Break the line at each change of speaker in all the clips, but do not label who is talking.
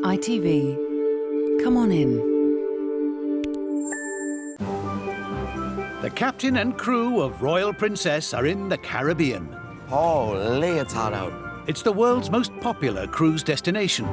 ITV. Come on in.
The captain and crew of Royal Princess are in the Caribbean.
Oh, lay it out.
It's the world's most popular cruise destination.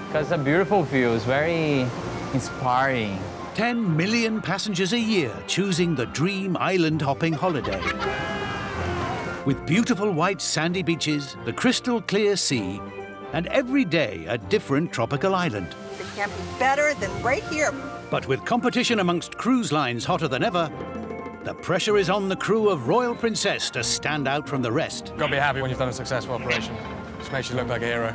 Because the beautiful view is very inspiring.
10 million passengers a year choosing the dream island-hopping holiday. With beautiful white sandy beaches, the crystal clear sea, and every day a different tropical island.
It can't be better than right here.
But with competition amongst cruise lines hotter than ever, the pressure is on the crew of Royal Princess to stand out from the rest.
You've got to be happy when you've done a successful operation. Just makes you look like a hero.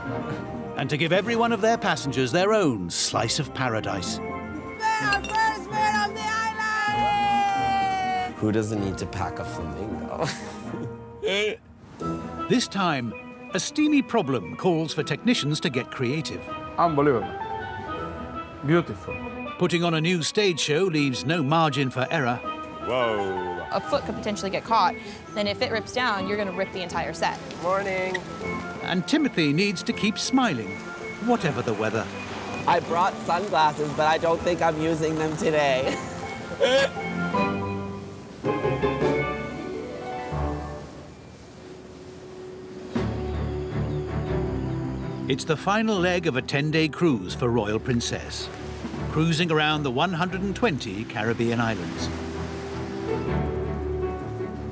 And to give every one of their passengers their own slice of paradise.
First bird of the island!
Who doesn't need to pack a flamingo?
This time, a steamy problem calls for technicians to get creative.
Unbelievable. Beautiful.
Putting on a new stage show leaves no margin for error.
Whoa.
A foot could potentially get caught. Then if it rips down, you're going to rip the entire set.
Morning.
And Timothy needs to keep smiling, whatever the weather.
I brought sunglasses, but I don't think I'm using them today.
It's the final leg of a 10-day cruise for Royal Princess, cruising around the 120 Caribbean islands.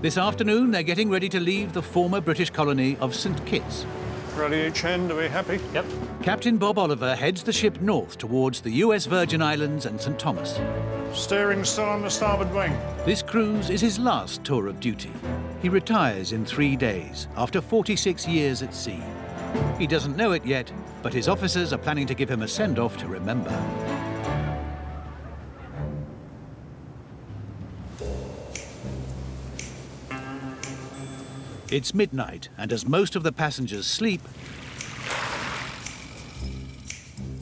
This afternoon, they're getting ready to leave the former British colony of St. Kitts.
Ready each end, are we happy? Yep.
Captain Bob Oliver heads the ship north towards the US Virgin Islands and St. Thomas.
Steering still on the starboard wing.
This cruise is his last tour of duty. He retires in 3 days after 46 years at sea. He doesn't know it yet, but his officers are planning to give him a send-off to remember. It's midnight, and as most of the passengers sleep,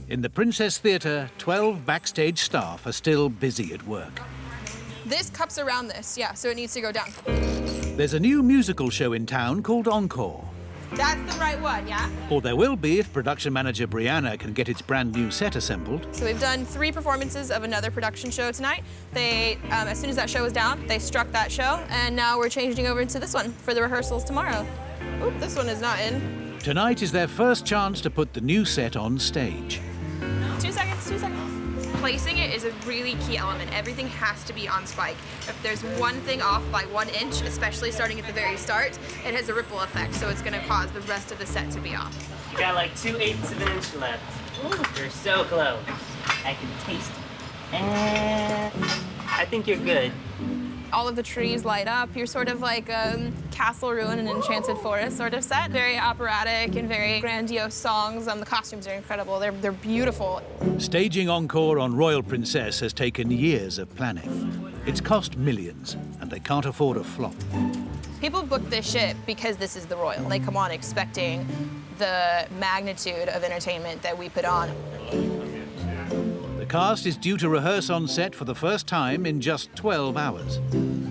in the Princess Theatre, 12 backstage staff are still busy at work.
This cups around this, yeah, so it needs to go down.
There's a new musical show in town called Encore.
That's the right one, yeah?
Or there will be if production manager Brianna can get its brand new set assembled.
So we've done 3 performances of another production show tonight. They, as soon as that show was down, they struck that show, and now we're changing over to this one for the rehearsals tomorrow. Oop, this one is not in.
Tonight is their first chance to put the new set on stage.
2 seconds, 2 seconds. Placing it is a really key element. Everything has to be on spike. If there's one thing off by 1 inch, especially starting at the very start, it has a ripple effect, so it's gonna cause the rest of the set to be off.
You got like 2/8 of an inch left. Ooh, you're so close. I can taste it. And I think you're good.
All of the trees light up. You're sort of like a castle ruin and enchanted forest sort of set. Very operatic and very grandiose songs. The costumes are incredible. They're beautiful.
Staging Encore on Royal Princess has taken years of planning. It's cost millions, and they can't afford a flop.
People book this ship because this is the Royal. They come on expecting the magnitude of entertainment that we put on.
The cast is due to rehearse on set for the first time in just 12 hours.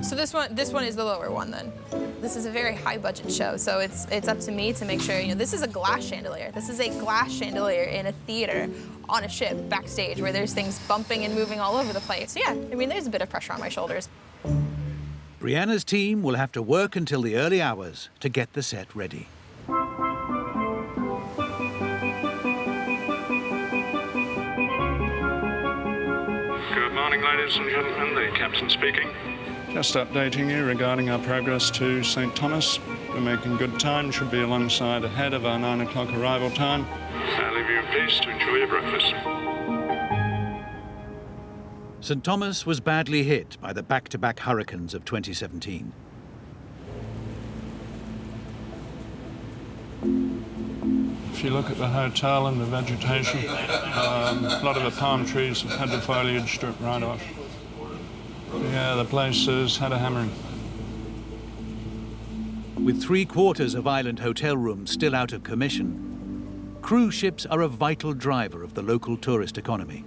So this one is the lower one then. This is a very high budget show, so it's up to me to make sure, this is a glass chandelier. This is a glass chandelier in a theater on a ship backstage where there's things bumping and moving all over the place. So yeah, there's a bit of pressure on my shoulders.
Brianna's team will have to work until the early hours to get the set ready.
Good morning, ladies and gentlemen. The captain speaking.
Just updating you regarding our progress to St. Thomas. We're making good time, should be alongside ahead of our 9 o'clock arrival time.
I'll leave you in peace to enjoy your breakfast.
St. Thomas was badly hit by the back-to-back hurricanes of 2017.
If you look at the hotel and the vegetation, a lot of the palm trees have had the foliage stripped right off. Yeah, the place has had a hammering.
With 3/4 of island hotel rooms still out of commission, cruise ships are a vital driver of the local tourist economy.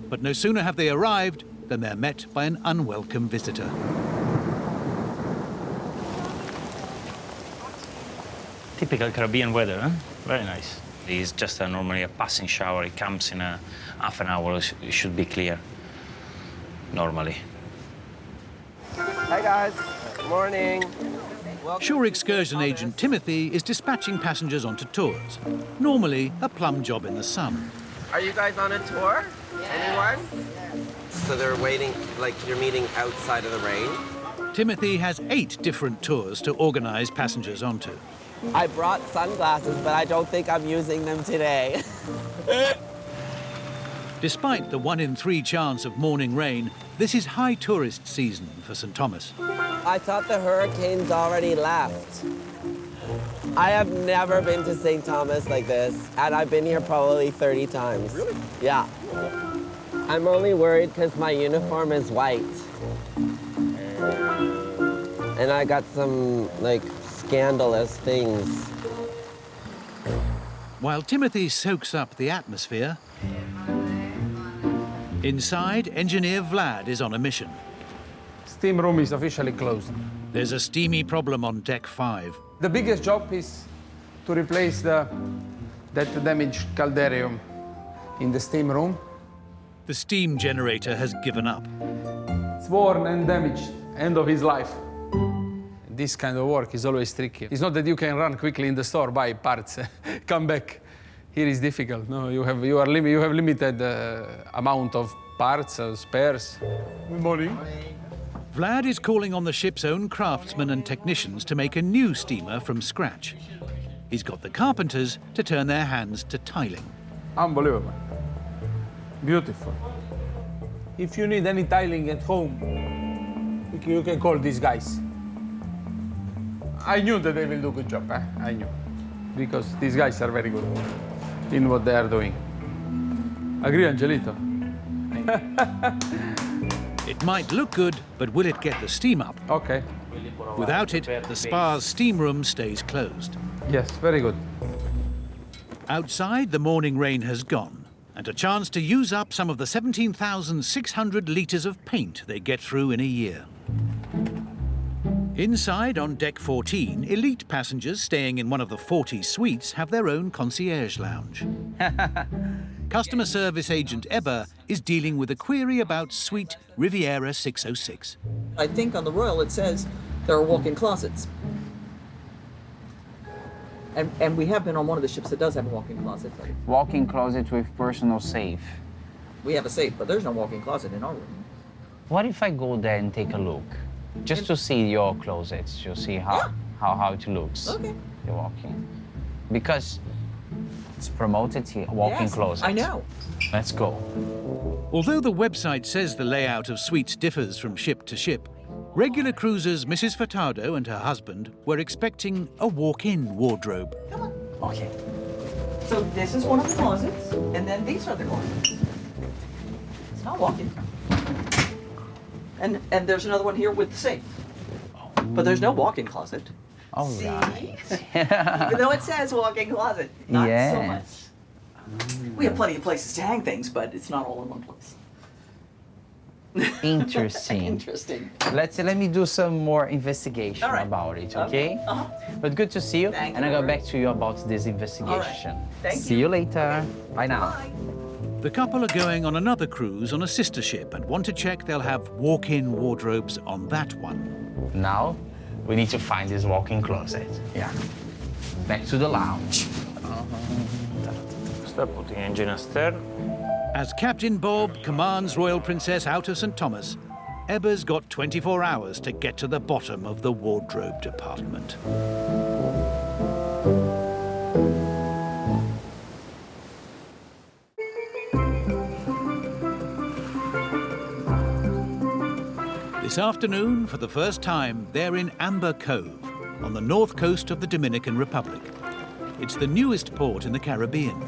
But no sooner have they arrived than they're met by an unwelcome visitor.
Typical Caribbean weather, huh? Very nice.
It's just normally a passing shower. It comes in a half an hour. It should be clear, normally.
Hi guys, morning.
Shore excursion agent Timothy is dispatching passengers onto tours, normally a plum job in the sun.
Are you guys on a tour? Anyone? So they're waiting, like you're meeting outside of the rain?
Timothy has 8 different tours to organize passengers onto.
I brought sunglasses, but I don't think I'm using them today.
Despite the 1 in 3 chance of morning rain, this is high tourist season for St. Thomas.
I thought the hurricanes already left. I have never been to St. Thomas like this, and I've been here probably 30 times. Really? Yeah. I'm only worried because my uniform is white. And I got some, like, scandalous things.
While Timothy soaks up the atmosphere, inside, engineer Vlad is on a mission.
Steam room is officially closed.
There's a steamy problem on deck 5.
The biggest job is to replace that damaged caldarium in the steam room.
The steam generator has given up.
It's worn and damaged, end of his life. This kind of work is always tricky. It's not that you can run quickly in the store, buy parts, come back. Here is difficult. No, you have limited amount of parts, spares. Good morning.
Vlad is calling on the ship's own craftsmen and technicians to make a new steamer from scratch. He's got the carpenters to turn their hands to tiling.
Unbelievable. Beautiful. If you need any tiling at home, you can call these guys. I knew that they will do a good job, I knew. Because these guys are very good in what they are doing. Agree, Angelito?
It might look good, but will it get the steam up?
Okay.
Without it, the spa's steam room stays closed.
Yes, very good.
Outside, the morning rain has gone, and a chance to use up some of the 17,600 litres of paint they get through in a year. Inside, on deck 14, elite passengers staying in one of the 40 suites have their own concierge lounge. Customer service agent Ebba is dealing with a query about suite Riviera 606.
I think on the Royal it says there are walk-in closets. And we have been on one of the ships that does have a walk-in closet.
Walk-in closet with personal safe.
We have a safe, but there's no walk-in closet in our room.
What if I go there and take a look? Just to see your closets, to see how it looks.
Okay.
The walk-in. Because it's promoted here, walk-in closet.
I know.
Let's go.
Although the website says the layout of suites differs from ship to ship, regular cruisers Mrs. Furtado and her husband were expecting a walk-in wardrobe.
Come on.
Okay.
So this is one of the closets, and then these are the closets. It's not walk-in. And there's another one here with the safe. But there's no walk-in closet.
All
See?
right.
Even though it says walk-in closet, not so much.
Yes.
We have plenty of places to hang things, but it's not all in one place.
Interesting.
Interesting.
Let me do some more investigation
All right.
about it, okay?
Uh-huh.
But good to see you,
Thank
and
you,
I'll go
Robert.
back to you about this investigation.
Thank
See
you.
you later. Bye now.
Bye.
The couple are going on another cruise on a sister ship and want to check they'll have walk-in wardrobes on that one.
Now, we need to find this walk-in closet. Yeah. Back to the lounge.
Start putting engine astern.
As Captain Bob commands Royal Princess out of St. Thomas, Ebba's got 24 hours to get to the bottom of the wardrobe department. This afternoon, for the first time, they're in Amber Cove, on the north coast of the Dominican Republic. It's the newest port in the Caribbean.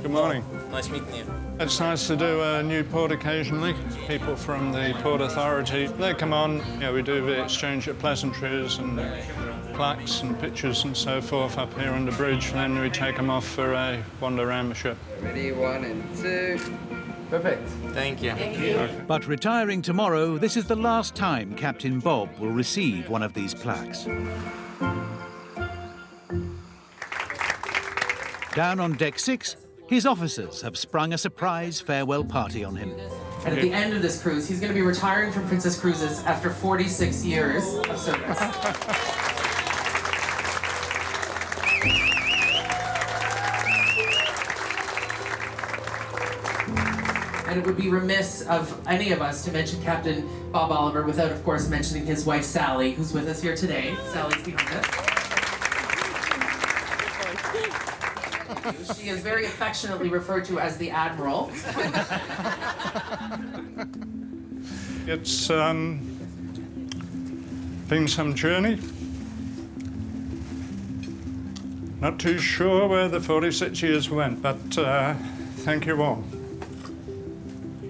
Good morning.
Nice meeting you.
It's nice to do a new port occasionally. People from the Port Authority, they come on, we do the exchange of pleasantries and plaques and pictures and so forth up here on the bridge, and then we take them off for a wander around the ship.
Ready, 1 and 2.
Perfect.
Thank you.
But retiring tomorrow, this is the last time Captain Bob will receive one of these plaques. Down on deck 6, his officers have sprung a surprise farewell party on him.
And at the end of this cruise, he's going to be retiring from Princess Cruises after 46 years of service. And it would be remiss of any of us to mention Captain Bob Oliver without, of course, mentioning his wife, Sally, who's with us here today. Sally's behind us. She is very affectionately referred to as the Admiral.
It's been some journey. Not too sure where the 46 years went, but thank you all.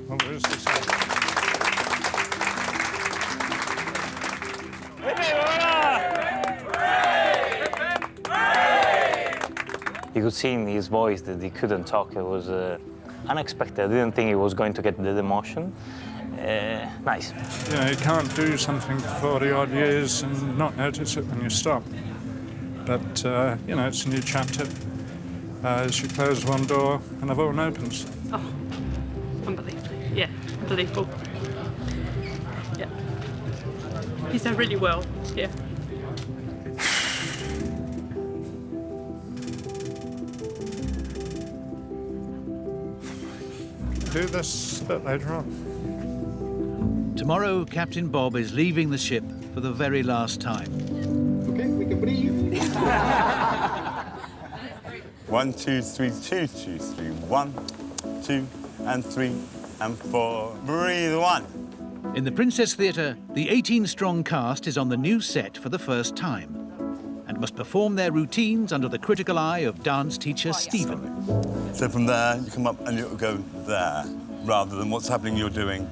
Well, where's the sound?
You could see in his voice that he couldn't talk. It was unexpected. I didn't think he was going to get the emotion. Nice.
Yeah, you can't do something for 40-odd years and not notice it when you stop. But, you know, it's a new chapter. As you close one door, another one opens.
Oh, unbelievable. Yeah, unbelievable. Yeah. He's done really well, yeah.
Do this a bit later on.
Tomorrow, Captain Bob is leaving the ship for the very last time.
Okay, we can breathe.
1, 2, 3, 2, 2, 3. 1, 2, and 3, and 4. Breathe. 1.
In the Princess Theatre, the 18-strong cast is on the new set for the first time and must perform their routines under the critical eye of dance teacher Stephen.
So from there, you come up and it'll go there, rather than what's happening you're doing.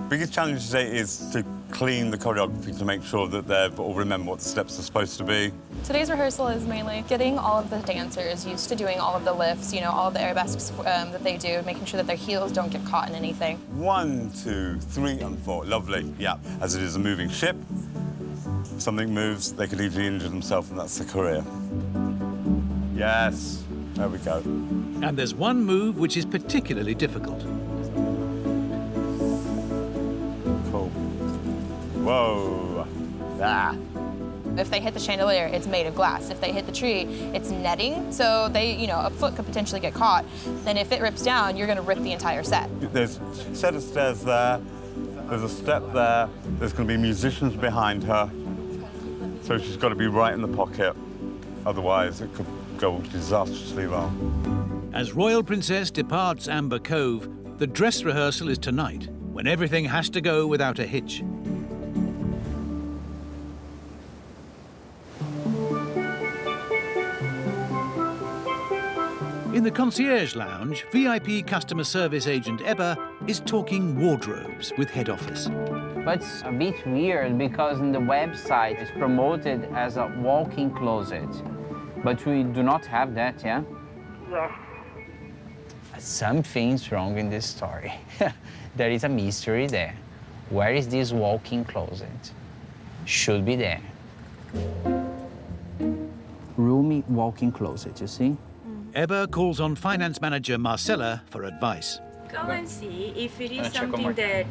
Biggest challenge today is to clean the choreography to make sure that they've all remember what the steps are supposed to be.
Today's rehearsal is mainly getting all of the dancers used to doing all of the lifts, you know, all of the arabesques that they do, making sure that their heels don't get caught in anything.
1, 2, 3, and 4. Lovely. Yeah. As it is a moving ship, if something moves, they could easily injure themselves, and that's their career. Yes. There we go.
And there's one move which is particularly difficult.
Cool. Whoa. Ah.
If they hit the chandelier, it's made of glass. If they hit the tree, it's netting, so they, you know, a foot could potentially get caught. Then if it rips down, you're going to rip the entire set.
There's a set of stairs there. There's a step there. There's going to be musicians behind her. So she's got to be right in the pocket. Otherwise, it could go disastrously wrong.
As Royal Princess departs Amber Cove, the dress rehearsal is tonight, when everything has to go without a hitch. In the concierge lounge, VIP customer service agent Ebba is talking wardrobes with head office.
But it's a bit weird because in the website it's promoted as a walk-in closet. But we do not have that, yeah?
Yeah.
Something's wrong in this story. There is a mystery there. Where is this walk-in closet? Should be there. Roomy walk-in closet, you see?
Ebba calls on finance manager Marcella for advice.
Go and see if it is something that,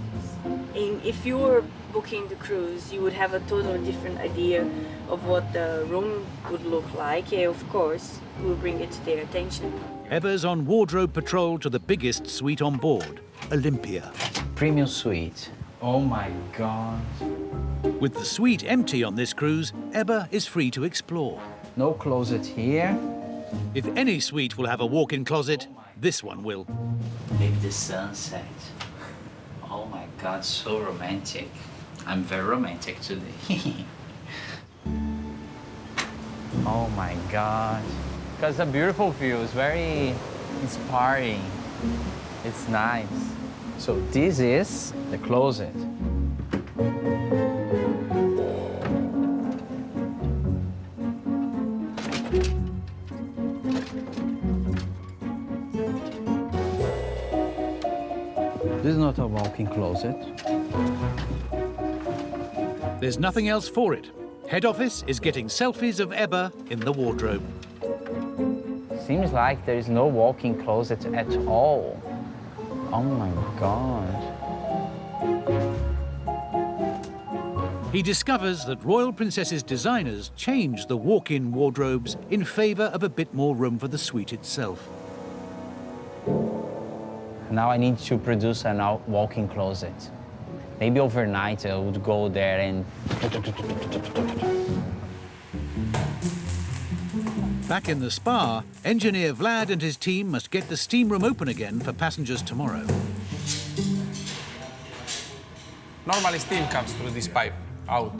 if you were booking the cruise, you would have a totally different idea of what the room would look like. Yeah, of course, we'll bring it to their attention.
Ebba's on wardrobe patrol to the biggest suite on board, Olympia.
Premium suite. Oh my God.
With the suite empty on this cruise, Ebba is free to explore.
No closet here.
If any suite will have a walk-in closet, this one will.
Maybe the sunset. Oh my God, so romantic. I'm very romantic today. Oh my God. Because the beautiful view is very inspiring. It's nice. So this is the closet. This is not a walk-in closet.
There's nothing else for it. Head office is getting selfies of Ebba in the wardrobe.
Seems like there is no walk-in closet at all. Oh my God.
He discovers that Royal Princess's designers changed the walk-in wardrobes in favor of a bit more room for the suite itself.
Now I need to produce a walk-in closet. Maybe overnight I would go there and...
Back in the spa, engineer Vlad and his team must get the steam room open again for passengers tomorrow.
Normally steam comes through this pipe, out.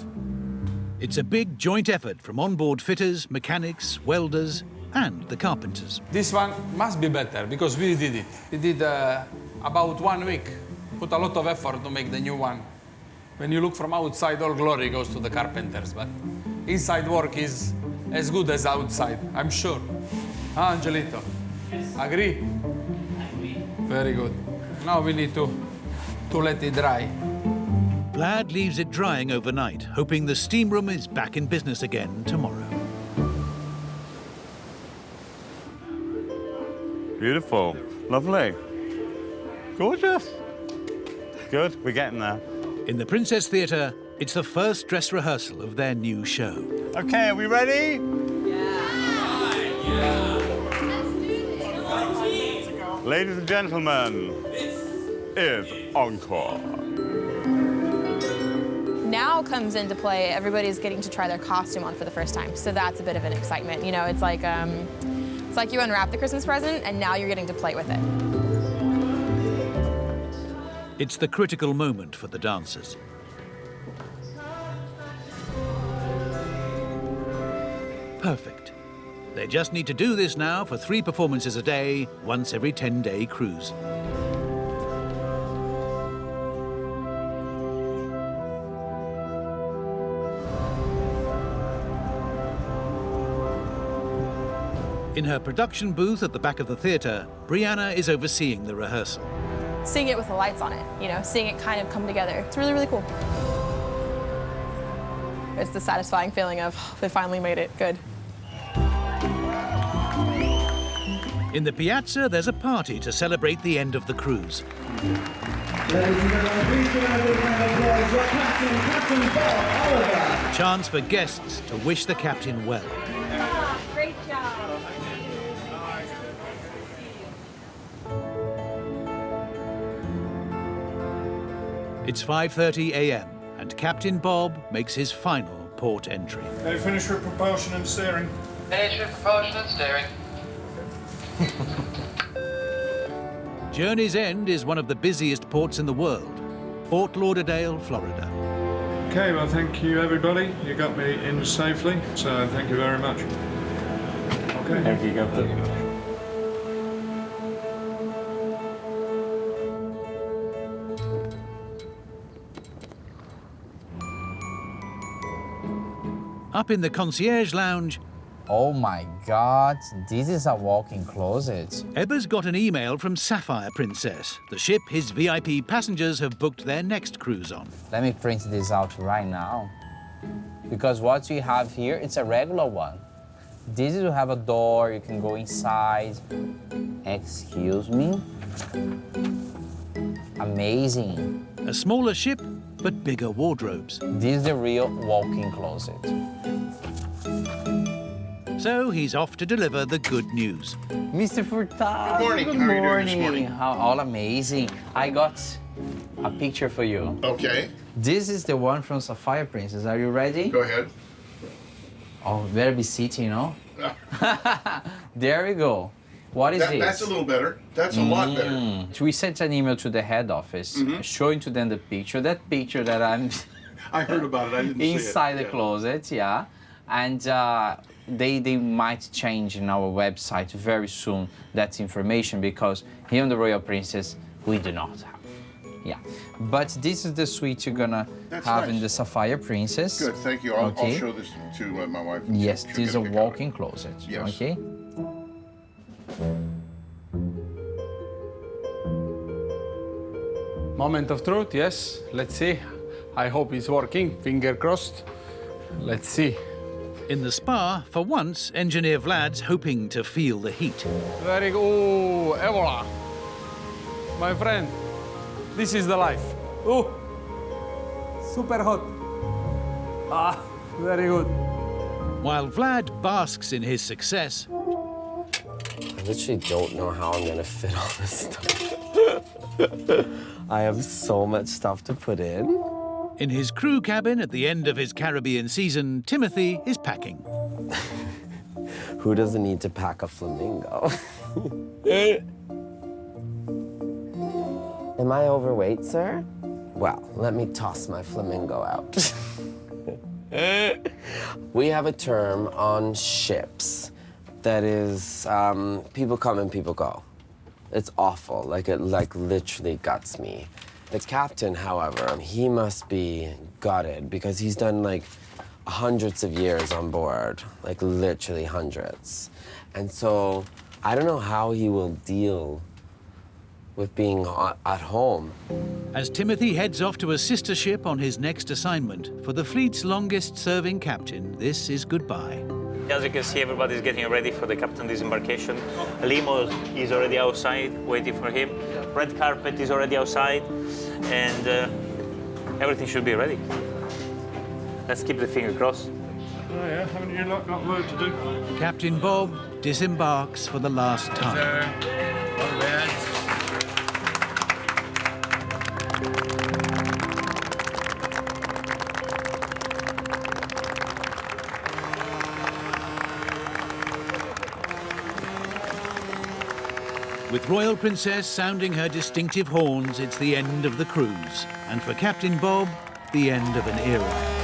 It's a big joint effort from onboard fitters, mechanics, welders, and the carpenters.
This one must be better because we did it. We did about 1 week. Put a lot of effort to make the new one. When you look from outside, all glory goes to the carpenters, but inside work is as good as outside, I'm sure. Huh, Angelito? Agree? Very good. Now we need to let it dry.
Vlad leaves it drying overnight, hoping the steam room is back in business again tomorrow.
Beautiful. Lovely. Gorgeous. Good, we're getting there.
In the Princess Theatre, it's the first dress rehearsal of their new show.
Okay, are we ready? Ladies and gentlemen, this is Encore.
Now comes into play, everybody's getting to try their costume on for the first time. So that's a bit of an excitement. You know, it's like you unwrap the Christmas present and now you're getting to play with it.
It's the critical moment for the dancers. Perfect. They just need to do this now for 3 performances a day, once every 10-day cruise. In her production booth at the back of the theatre, Brianna is overseeing the rehearsal.
Seeing it with the lights on it, you know, seeing it kind of come together. It's really, really cool. It's the satisfying feeling of, oh, they finally made it, good.
In the Piazza, there's a party to celebrate the end of the cruise.
Ladies and gentlemen, please give a big round of applause for Captain Bob Oliver.
A chance for guests to wish the captain well.
Great job.
It's 5:30 a.m. and Captain Bob makes his final port entry.
Okay, finish with propulsion and steering.
Finish with propulsion and steering.
Journey's End is one of the busiest ports in the world, Fort Lauderdale, Florida.
Okay, well, thank you, everybody. You got me in safely, so thank you very much. Okay.
Thank you, Captain.
Up in the concierge lounge...
Oh my God, this is a walk-in closet.
Ebba's got an email from Sapphire Princess, the ship his VIP passengers have booked their next cruise on.
Let me print this out right now. Because what we have here, it's a regular one. This will have a door, you can go inside. Excuse me. Amazing.
A smaller ship, but bigger wardrobes.
This is the real walk-in closet.
So he's off to deliver the good news.
Mr. Furtado.
Good morning.
Good
How are you doing
morning.
this morning?
How all amazing. I got a picture for you.
Okay.
This is the one from Sapphire Princess. Are you ready?
Go ahead.
Oh, better be sitting, you know? There we go. What is this?
That's a little better. That's a lot better.
We sent an email to the head office, showing to them the picture. That picture that I'm
I heard about it. I didn't see it.
inside the closet, yeah. And they might change in our website very soon that information, because here on the Royal Princess we do not have. Yeah, but this is the suite you're gonna have in the Sapphire Princess.
Good, thank you. I'll show this to my wife.
Yes, this is a walk-in closet.
Yes.
Okay.
Moment of truth, yes. Let's see. I hope it's working. Finger crossed. Let's see.
In the spa, for once, engineer Vlad's hoping to feel the heat.
Very good. Oh, Ebola. My friend, this is the life. Oh, super hot. Ah, very good.
While Vlad basks in his success,
I literally don't know how I'm gonna fit all this stuff. I have so much stuff to put in.
In his crew cabin at the end of his Caribbean season, Timothy is packing.
Who doesn't need to pack a flamingo? Am I overweight, sir? Well, let me toss my flamingo out. We have a term on ships that is, people come and people go. It's awful, like it literally guts me. The captain, however, he must be gutted because he's done like hundreds of years on board, like literally hundreds. And so I don't know how he will deal with being at home.
As Timothy heads off to a sister ship on his next assignment, for the fleet's longest-serving captain, this is goodbye.
As you can see, everybody's getting ready for the captain's disembarkation. Limo is already outside, waiting for him. Red carpet is already outside, and everything should be ready. Let's keep the finger crossed.
Oh yeah, haven't you lot got work to do?
Captain Bob disembarks for the last time.
Sir, all bad.
With Royal Princess sounding her distinctive horns, it's the end of the cruise. And for Captain Bob, the end of an era.